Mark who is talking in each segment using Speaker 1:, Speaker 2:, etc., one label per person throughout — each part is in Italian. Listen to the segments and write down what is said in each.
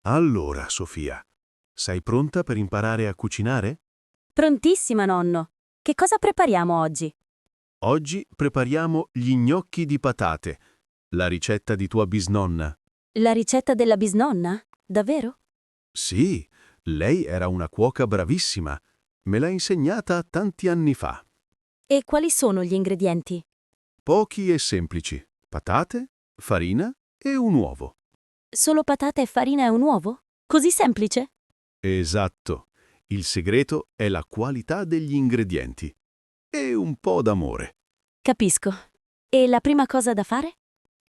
Speaker 1: Allora, Sofia, sei pronta per imparare a cucinare?
Speaker 2: Prontissima, nonno. Che cosa prepariamo oggi?
Speaker 1: Oggi prepariamo gli gnocchi di patate, la ricetta di tua bisnonna.
Speaker 2: La ricetta della bisnonna? Davvero?
Speaker 1: Sì, lei era una cuoca bravissima. Me l'ha insegnata tanti anni fa.
Speaker 2: E quali sono gli ingredienti?
Speaker 1: Pochi e semplici. Patate, farina e un uovo.
Speaker 2: Solo patata e farina e un uovo? Così semplice?
Speaker 1: Esatto. Il segreto è la qualità degli ingredienti. E un po' d'amore.
Speaker 2: Capisco. E la prima cosa da fare?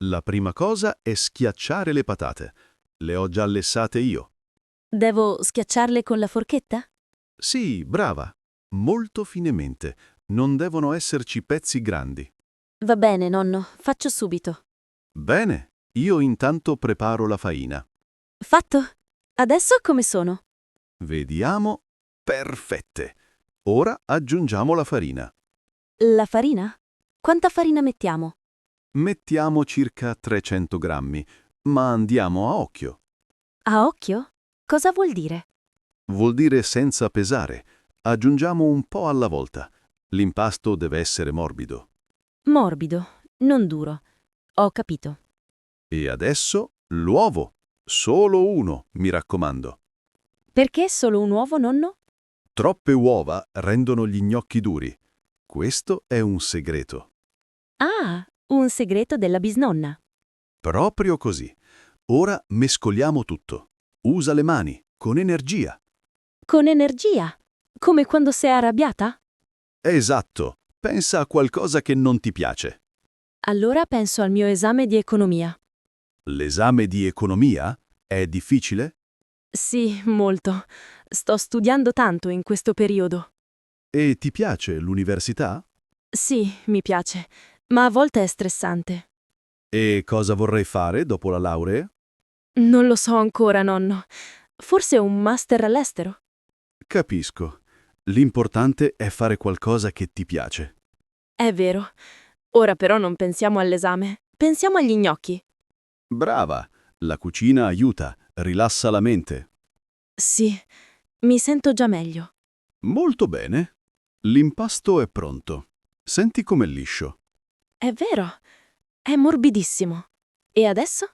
Speaker 1: La prima cosa è schiacciare le patate. Le ho già lessate io.
Speaker 2: Devo schiacciarle con la forchetta?
Speaker 1: Sì, brava. Molto finemente. Non devono esserci pezzi grandi.
Speaker 2: Va bene, nonno, faccio subito.
Speaker 1: Bene, io intanto preparo la farina.
Speaker 2: Fatto? Adesso come sono?
Speaker 1: Vediamo. Perfette. Ora aggiungiamo la farina.
Speaker 2: La farina? Quanta farina mettiamo?
Speaker 1: Mettiamo circa 300 grammi, ma andiamo a occhio.
Speaker 2: A occhio? Cosa vuol dire?
Speaker 1: Vuol dire senza pesare. Aggiungiamo un po' alla volta. L'impasto deve essere morbido.
Speaker 2: Morbido, non duro. Ho capito.
Speaker 1: E adesso l'uovo. Solo uno, mi raccomando.
Speaker 2: Perché solo un uovo, nonno?
Speaker 1: Troppe uova rendono gli gnocchi duri. Questo è un segreto.
Speaker 2: Ah, un segreto della bisnonna.
Speaker 1: Proprio così. Ora mescoliamo tutto. Usa le mani, con energia.
Speaker 2: Con energia? Come quando sei arrabbiata?
Speaker 1: Esatto. Pensa a qualcosa che non ti piace.
Speaker 2: Allora penso al mio esame di economia.
Speaker 1: L'esame di economia è difficile?
Speaker 2: Sì, molto. Sto studiando tanto in questo periodo.
Speaker 1: E ti piace l'università?
Speaker 2: Sì, mi piace, ma a volte è stressante.
Speaker 1: E cosa vorrei fare dopo la laurea?
Speaker 2: Non lo so ancora, nonno. Forse un master all'estero?
Speaker 1: Capisco. L'importante è fare qualcosa che ti piace.
Speaker 2: È vero. Ora però non pensiamo all'esame. Pensiamo agli gnocchi.
Speaker 1: Brava! La cucina aiuta, rilassa la mente.
Speaker 2: Sì, mi sento già meglio.
Speaker 1: Molto bene. L'impasto è pronto. Senti com'è liscio.
Speaker 2: È vero. È morbidissimo. E adesso?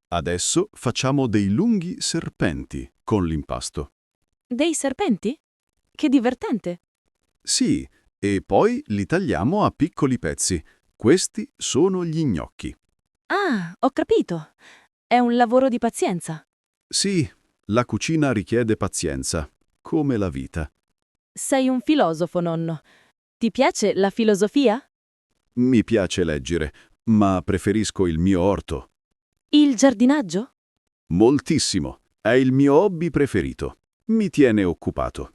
Speaker 1: Adesso facciamo dei lunghi serpenti con l'impasto.
Speaker 2: Dei serpenti? Che divertente.
Speaker 1: Sì, e poi li tagliamo a piccoli pezzi. Questi sono gli gnocchi.
Speaker 2: Ah, ho capito. È un lavoro di pazienza.
Speaker 1: Sì, la cucina richiede pazienza, come la vita.
Speaker 2: Sei un filosofo, nonno. Ti piace la filosofia?
Speaker 1: Mi piace leggere, ma preferisco il mio orto.
Speaker 2: Il giardinaggio?
Speaker 1: Moltissimo. È il mio hobby preferito. Mi tiene occupato.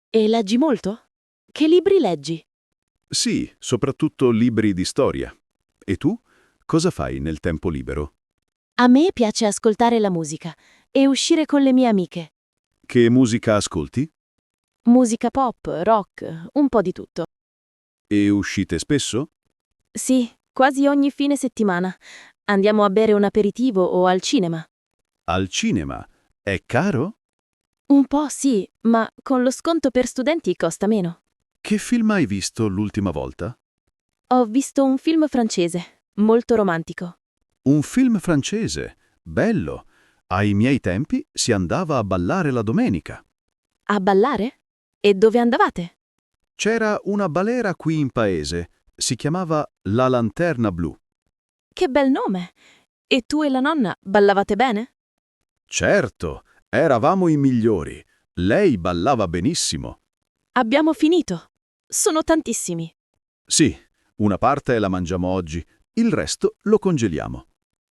Speaker 2: E leggi molto? Che libri leggi?
Speaker 1: Sì, soprattutto libri di storia. E tu? Cosa fai nel tempo libero?
Speaker 2: A me piace ascoltare la musica e uscire con le mie amiche.
Speaker 1: Che musica ascolti?
Speaker 2: Musica pop, rock, un po' di tutto.
Speaker 1: E uscite spesso?
Speaker 2: Sì, quasi ogni fine settimana. Andiamo a bere un aperitivo o al cinema.
Speaker 1: Al cinema. È caro?
Speaker 2: Un po' sì, ma con lo sconto per studenti costa meno.
Speaker 1: Che film hai visto l'ultima volta?
Speaker 2: Ho visto un film francese, molto romantico.
Speaker 1: Un film francese. Bello. Ai miei tempi si andava a ballare la domenica.
Speaker 2: A ballare? E dove andavate?
Speaker 1: C'era una balera qui in paese. Si chiamava La Lanterna Blu.
Speaker 2: Che bel nome! E tu e la nonna ballavate bene?
Speaker 1: Certo, eravamo i migliori. Lei ballava benissimo.
Speaker 2: Abbiamo finito. Sono tantissimi.
Speaker 1: Sì, una parte la mangiamo oggi, il resto lo congeliamo.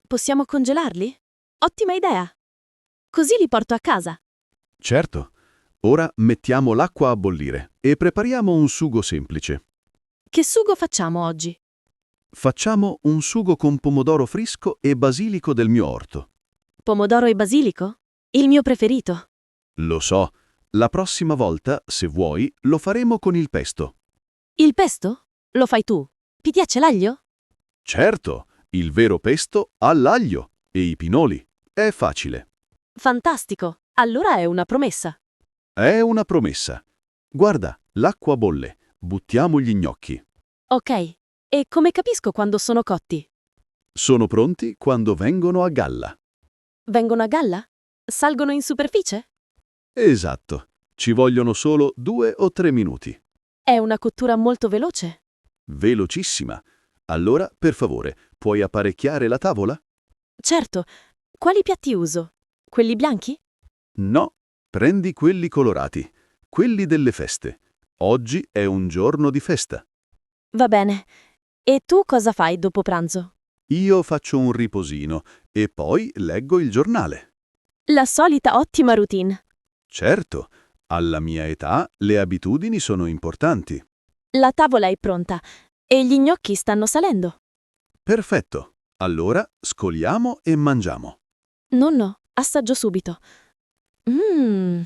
Speaker 2: Possiamo congelarli? Ottima idea! Così li porto a casa.
Speaker 1: Certo. Ora mettiamo l'acqua a bollire e prepariamo un sugo semplice.
Speaker 2: Che sugo facciamo oggi?
Speaker 1: Facciamo un sugo con pomodoro fresco e basilico del mio orto.
Speaker 2: Pomodoro e basilico? Il mio preferito.
Speaker 1: Lo so, la prossima volta, se vuoi, lo faremo con il pesto.
Speaker 2: Il pesto? Lo fai tu. Ti piace l'aglio?
Speaker 1: Certo, il vero pesto ha l'aglio e i pinoli. È facile.
Speaker 2: Fantastico! Allora è una promessa.
Speaker 1: È una promessa. Guarda, l'acqua bolle. Buttiamo gli gnocchi.
Speaker 2: Ok. E come capisco quando sono cotti?
Speaker 1: Sono pronti quando vengono a galla.
Speaker 2: Vengono a galla? Salgono in superficie?
Speaker 1: Esatto. Ci vogliono solo 2 o 3 minuti.
Speaker 2: È una cottura molto veloce?
Speaker 1: Velocissima. Allora, per favore, puoi apparecchiare la tavola?
Speaker 2: Certo. Quali piatti uso? Quelli bianchi?
Speaker 1: No, prendi quelli colorati, quelli delle feste. Oggi è un giorno di festa.
Speaker 2: Va bene. E tu cosa fai dopo pranzo?
Speaker 1: Io faccio un riposino e poi leggo il giornale.
Speaker 2: La solita ottima routine.
Speaker 1: Certo, alla mia età le abitudini sono importanti.
Speaker 2: La tavola è pronta e gli gnocchi stanno salendo.
Speaker 1: Perfetto. Allora scoliamo e mangiamo.
Speaker 2: Nonno, assaggio subito. Mmm,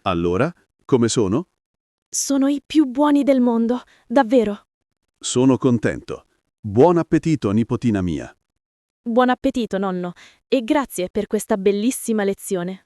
Speaker 1: Allora, come sono?
Speaker 2: sono i più buoni del mondo, davvero.
Speaker 1: Sono contento. Buon appetito, nipotina mia.
Speaker 2: Buon appetito, nonno, e grazie per questa bellissima lezione.